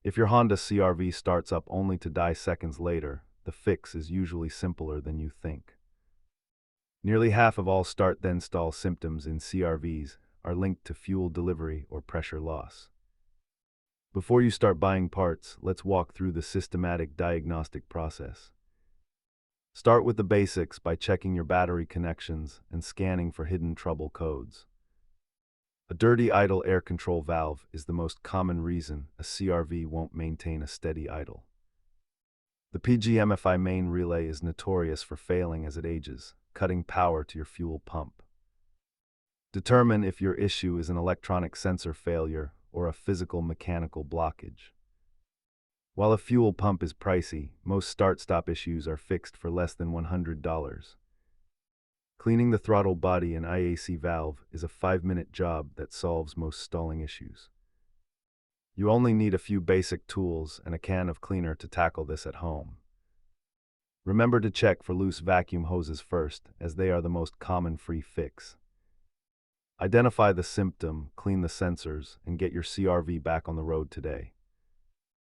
If your Honda CR-V starts up only to die seconds later, the fix is usually simpler than you think. Nearly half of all start-then-stall symptoms in CR-Vs are linked to fuel delivery or pressure loss. Before you start buying parts, let's walk through the systematic diagnostic process. Start with the basics by checking your battery connections and scanning for hidden trouble codes. A dirty idle air control valve is the most common reason a CR-V won't maintain a steady idle. The PGMFI main relay is notorious for failing as it ages, cutting power to your fuel pump. Determine if your issue is an electronic sensor failure or a physical mechanical blockage. While a fuel pump is pricey, most start-stop issues are fixed for less than $100. Cleaning the throttle body and IAC valve is a 5-minute job that solves most stalling issues. You only need a few basic tools and a can of cleaner to tackle this at home. Remember to check for loose vacuum hoses first, as they are the most common free fix. Identify the symptom, clean the sensors, and get your CR-V back on the road today.